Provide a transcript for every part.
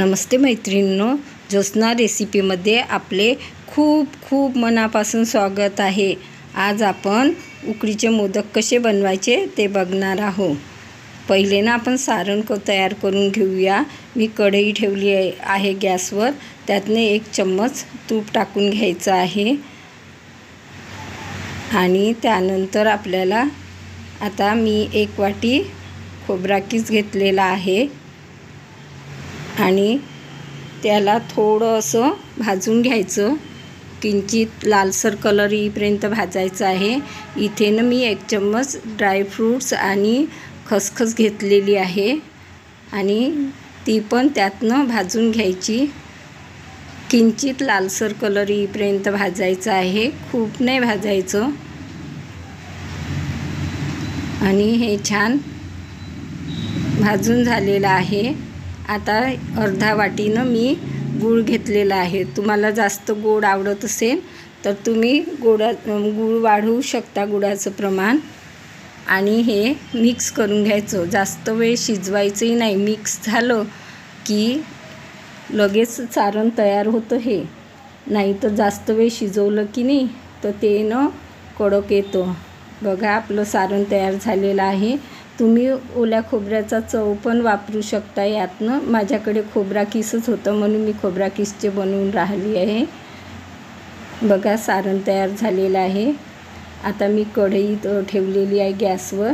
नमस्ते मैत्रिणींनो, ज्योत्स्ना रेसिपीमध्ये आपले खूप खूप मनापासून स्वागत आहे। आज आपण उकडीचे मोदक कसे बनवायचे ते बघणार आहोत। पहिले ना आपण सारण तयार करून घेऊया। मी कढई ठेवली आहे गॅसवर, त्यातने 1 चम्मच तूप टाकून घ्यायचं आहे। आणि त्यानंतर आपल्याला आता मी 1 वाटी खोबरा किस घेतलेला आहे आणि त्याला थोडं असं भाजून घ्यायचं। किंचित लालसर कलर येईपर्यंत भाजायचं आहे। इथे ना मी 1 चम्मच ड्रायफ्रूट्स आणि खसखस घेतलेली आहे आणि ती पण त्यातनं भाजून घ्यायची। किंचित लालसर कलर येईपर्यंत भाजायचं आहे, खूप नाही भाजायचं। आणि हे छान भाजून झालेलं आहे। आता अर्धा वाटीनं मी गूळ घेतलेला आहे। तुम्हाला जास्त गोड आवडत असेल तर तुम्ही गूळ वाढवू शकता, गुळाचं प्रमाण। आणि हे मिक्स करून घ्यायचं। जास्त वेळ शिजवायचंही नाही। मिक्स झालं की लगेच सारण तयार होतं। हे नाही तर जास्त वेळ शिजवलं की नाही तर ते न कडक येतं। बघा आपलं सारण तयार झालेलं आहे। तुम्ही ओल्या खोबऱ्याचा चव पण वापरू शकता यातनं। माझ्याकडे खोबरा किसच होतं म्हणून मी खोबरा किसचे बनवून राहिली आहे। बघा सारण तयार झालेलं आहे। आता मी कढई ठेवलेली आहे गॅसवर।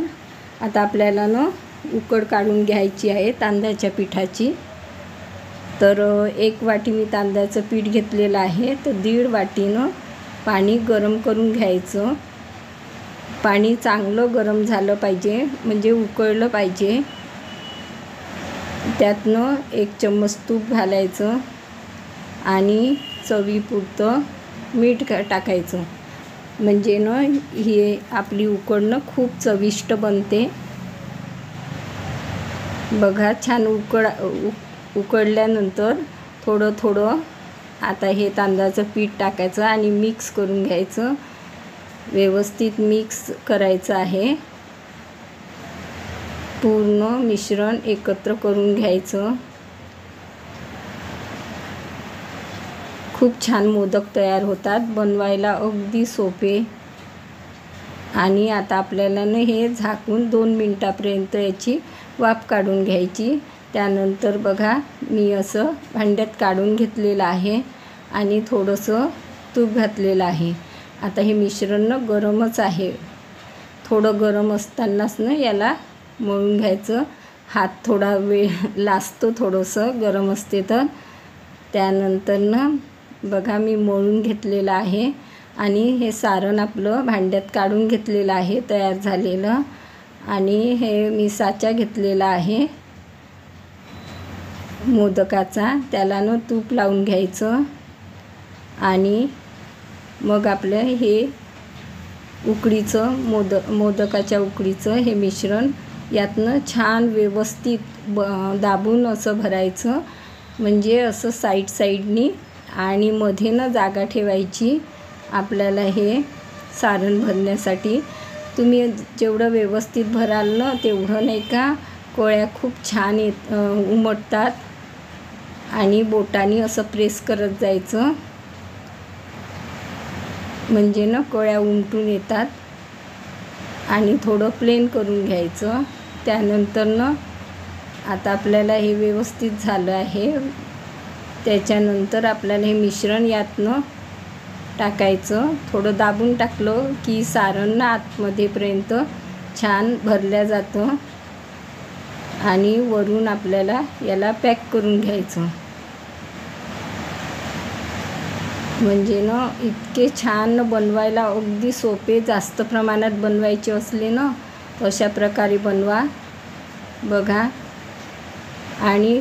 आता आपल्याला ना उकड काढून घ्यायची आहे तांदळाच्या पिठाची। तर 1 वाटी मी तांदळाचं पीठ घेतलेलं आहे, तर 1.5 वाटीनं पाणी गरम करून घ्यायचं। पाणी चांगलं गरम झालं पाहिजे, म्हणजे उकळलं पाहिजे। त्यातनं 1 चम्मच तूप घालायचं आणि चवीपुरतं मीठ टाकायचं। म्हणजे ना ही आपली उकडणं खूप चविष्ट बनते। बघा छान उकडल्यानंतर थोडं थोडं आता हे तांदळाचं पीठ टाकायचं आणि मिक्स करून घ्यायचं। व्यवस्थित मिक्स करायचं आहे। पूर्ण मिश्रण एकत्र करून घ्यायचं। खूप छान मोदक तयार होतात, बनवायला अगदी सोपे। आणि आता आपल्याला ना हे झाकून 2 मिनिटापर्यंत याची वाफ काढून घ्यायची। त्यानंतर बघा मी असं भांड्यात काढून घेतलेलं आहे आणि थोडंसं तूप घातलेलं आहे। आता हे मिश्रण ना गरमच आहे। थोडं गरम असतानाच ना याला मळून घ्यायचं। हात थोडा वेळ लाजतो थोडंसं गरम असते तर। त्यानंतर ना बघा मी मळून घेतलेलं आहे आणि हे सारण आपलं भांड्यात काढून घेतलेलं आहे तयार झालेलं। आणि हे मी साचा घेतलेला आहे मोदकाचा, त्याला ना तूप लावून घ्यायचं। आणि मग आपलं हे उकडीचं मोदकाच्या उकडीचं हे मिश्रण यातनं छान व्यवस्थित दाबून असं भरायचं। म्हणजे असं साईडनी आणि मध्ये ना जागा ठेवायची आपल्याला हे सारण भरण्यासाठी। तुम्ही जेवढं व्यवस्थित भराल ना तेवढं नाही का कोळ्या खूप छान उमटतात। आणि बोटाने असं प्रेस करत जायचं, म्हणजे ना कळ्या उमटून येतात। आणि थोडं प्लेन करून घ्यायचं। त्यानंतर ना आता आपल्याला हे व्यवस्थित झालं आहे। त्याच्यानंतर आपल्याला हे मिश्रण यातनं टाकायचं। थोडं दाबून टाकलं की सारण ना आतमध्येपर्यंत छान भरल्या जातं। आणि वरून आपल्याला याला पॅक करून घ्यायचं। म्हणजे ना इतके छान बनवायला अगदी सोपे। जास्त प्रमाणात बनवायचे असले ना अशा प्रकारे बनवा। बघा आणि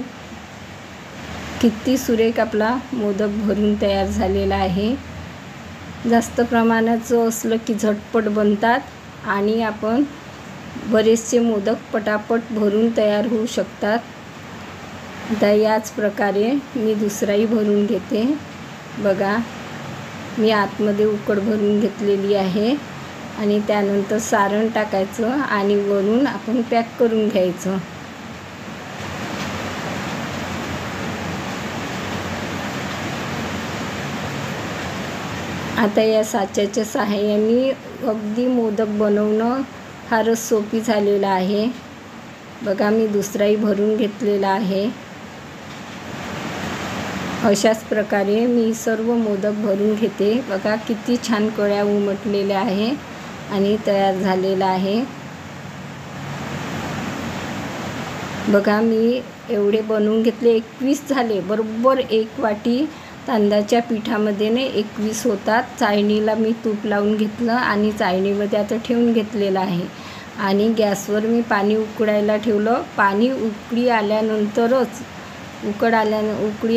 किती सुरेख आपला मोदक भरून तयार झालेला आहे। जास्त प्रमाणाचं असलं की झटपट बनतात आणि आपण बरेचसे मोदक पटापट भरून तयार होऊ शकतात। आता याच प्रकारे मी दुसराही भरून घेते। बघा मी आतमध्ये उकड भरून घेतलेली आहे आणि त्यानंतर सारण टाकायचं आणि वरून आपण पॅक करून घ्यायचं। आता या साच्याच्या सहाय्याने अगदी मोदक बनवणं फारच सोपी झालेलं आहे. बघा मी दुसराही भरून घेतलेला आहे. अशाच प्रकारे मी सर्व मोदक भरून घेते. बघा किती छान कळ्या उमटलेल्या आहे आणि तयार झालेला आहे. बघा मी एवढे बनवून घेतले. 21 झाले. बरोबर 1 वाटी तांदळाच्या पिठामध्ये 21 होतात. चाळणीला मी तूप लावून घेतलं आणि चाळणीमध्ये आता ठेवून घेतलेलं आहे आणि गॅसवर मी पाणी उकळायला ठेवलं. पाणी उकळी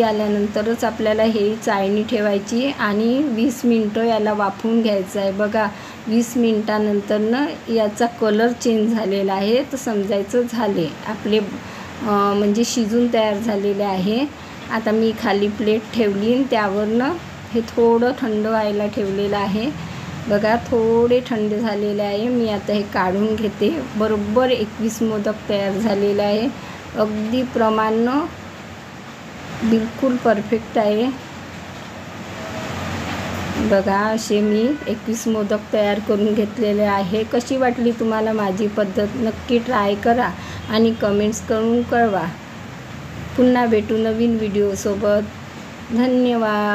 आल्यानंतरच आपल्याला हे चाळणी ठेवायची आणि 20 मिनटं याला वाफवून घ्यायचं आहे. बघा 20 मिनटानंतरनं याचा कलर चेंज झालेला आहे तर समजायचं झाले आपले म्हणजे शिजून तयार झालेले आहे. आता मी खाली प्लेट ठेवली आणि त्यावरनं हे थोडं थंड व्हायला ठेवलेलं आहे. बघा थोडे थंड झालेले आहे. मी आता हे काढून घेते. बरोबर 21 मोदक तयार झालेले आहे. अगदी प्रमाण बिलकुल परफेक्ट आहे. बघा असे मी 21 मोदक तयार करून घेतलेले आहे. कशी वाटली तुम्हाला माझी पद्धत? नक्की ट्राय करा आणि कमेंट्स करून कळवा. पुन्हा भेटू नवीन व्हिडिओसोबत. धन्यवाद.